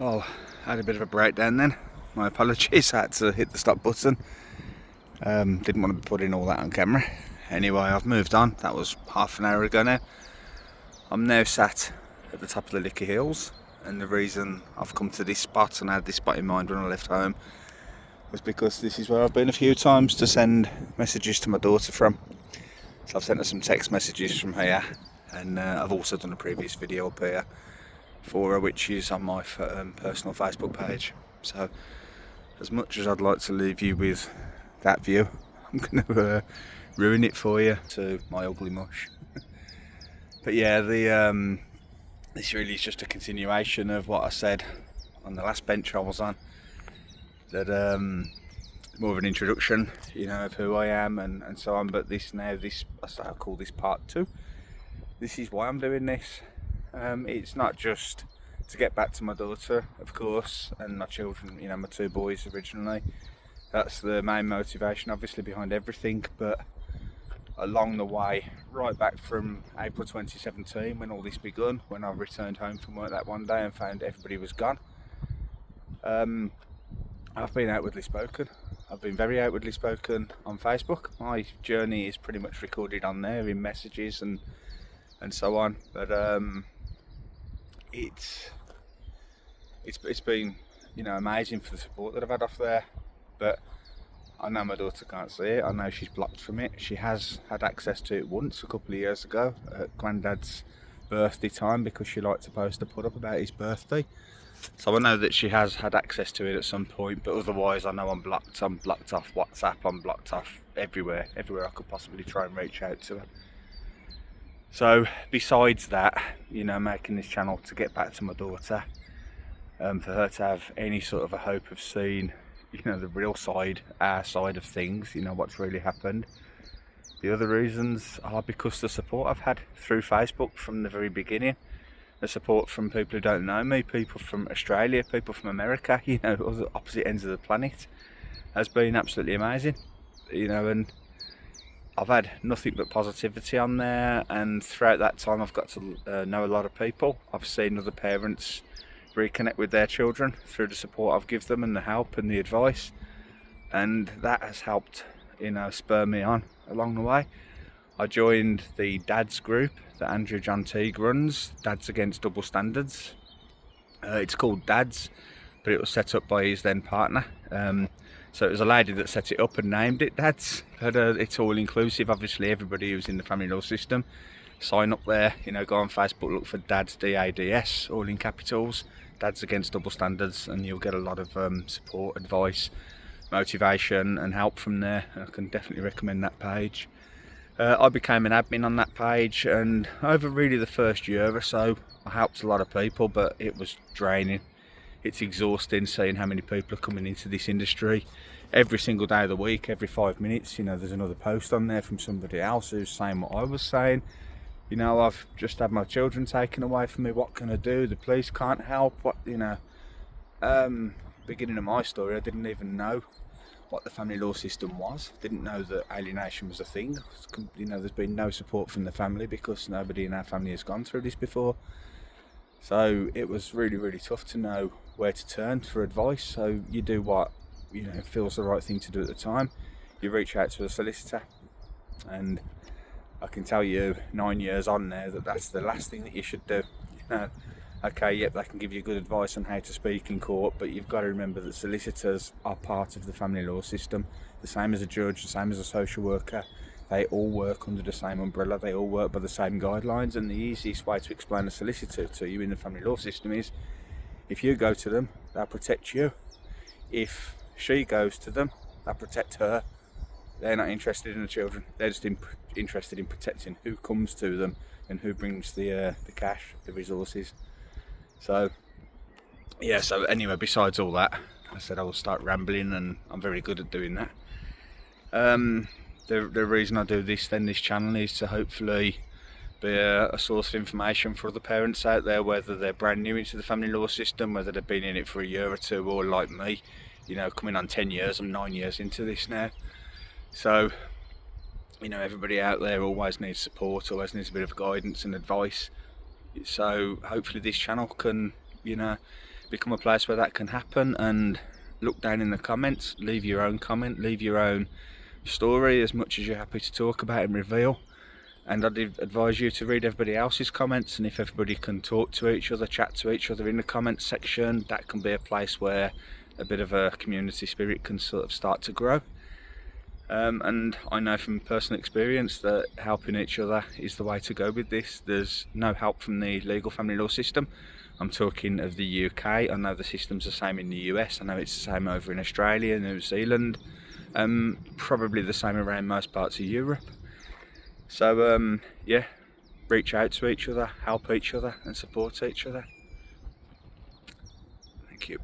Well, I had a bit of a breakdown then. My apologies, I had to hit the stop button. Didn't want to be putting all that on camera. Anyway, I've moved on. That was half an hour ago now. I'm now sat at the top of the Licky Hills, and the reason I've come to this spot and I had this spot in mind when I left home was because this is where I've been a few times to send messages to my daughter from. So I've sent her some text messages from here, and I've also done a previous video up here for her, which is on my personal Facebook page. So as much as I'd like to leave you with that view, I'm going to ruin it for you to my ugly mush. But yeah, this really is just a continuation of what I said on the last bench I was on. That more of an introduction, of who I am and so on. But I call this part 2. This is why I'm doing this. It's not just to get back to my daughter, of course, and my children, my 2 boys originally. That's the main motivation, obviously, behind everything. But along the way, right back from April 2017, when all this begun, when I returned home from work that one day and found everybody was gone, I've been outwardly spoken. I've been very outwardly spoken on Facebook. My journey is pretty much recorded on there in messages and so on. But it's been amazing for the support that I've had off there. But I know my daughter can't see it. I know she's blocked from it. She has had access to it once a couple of years ago at Grandad's birthday time, because she liked to post a put up about his birthday. So I know that she has had access to it at some point, but otherwise I know I'm blocked. I'm blocked off WhatsApp, I'm blocked off everywhere I could possibly try and reach out to her. So besides that, making this channel to get back to my daughter, for her to have any sort of a hope of seeing, the real side, our side of things, what's really happened. The other reasons are because the support I've had through Facebook from the very beginning. The support from people who don't know me, people from Australia, people from America, other opposite ends of the planet, has been absolutely amazing. And I've had nothing but positivity on there, and throughout that time I've got to know a lot of people. I've seen other parents reconnect with their children through the support I've given them and the help and the advice, and that has helped spur me on along the way. I joined the Dads group that Andrew John Teague runs, Dads Against Double Standards. It's called Dads, but it was set up by his then partner. So it was a lady that set it up and named it Dads. But it's all inclusive. Obviously, everybody who's in the family law system, sign up there. Go on Facebook, look for Dads, DADS, all in capitals, Dads Against Double Standards, and you'll get a lot of support, advice, motivation, and help from there. I can definitely recommend that page. I became an admin on that page, and over really the first year or so I helped a lot of people, but it was draining. It's exhausting seeing how many people are coming into this industry every single day of the week. Every 5 minutes there's another post on there from somebody else who's saying what I was saying. I've just had my children taken away from me, what can I do? The police can't help. Beginning of my story, I didn't even know what the family law system was. Didn't know that alienation was a thing. There's been no support from the family because nobody in our family has gone through this before. So it was really, really tough to know where to turn for advice. So you do what feels the right thing to do at the time. You reach out to a solicitor, and I can tell you 9 years on there that's the last thing that you should do. Okay, yep, they can give you good advice on how to speak in court, but you've got to remember that solicitors are part of the family law system, the same as a judge, the same as a social worker. They all work under the same umbrella, they all work by the same guidelines, and the easiest way to explain a solicitor to you in the family law system is, if you go to them, they'll protect you. If she goes to them, they'll protect her. They're not interested in the children, they're just interested in protecting who comes to them and who brings the cash, the resources. So anyway, besides all that, I said I will start rambling, and I'm very good at doing that. The reason I do this channel is to hopefully be a source of information for other parents out there, whether they're brand new into the family law system, whether they've been in it for a year or two, or like me, coming on 10 years, I'm 9 years into this now. So everybody out there always needs support, always needs a bit of guidance and advice. So hopefully this channel can be become a place where that can happen. And look down in the comments, leave your own comment, leave your own story as much as you're happy to talk about and reveal. And I'd advise you to read everybody else's comments, and if everybody can talk to each other, chat to each other in the comments section, that can be a place where a bit of a community spirit can sort of start to grow. And I know from personal experience that helping each other is the way to go with this. There's no help from the legal family law system. I'm talking of the UK. I know the system's the same in the US. I know it's the same over in Australia, New Zealand, probably the same around most parts of Europe. So yeah, reach out to each other, help each other and support each other. Thank you.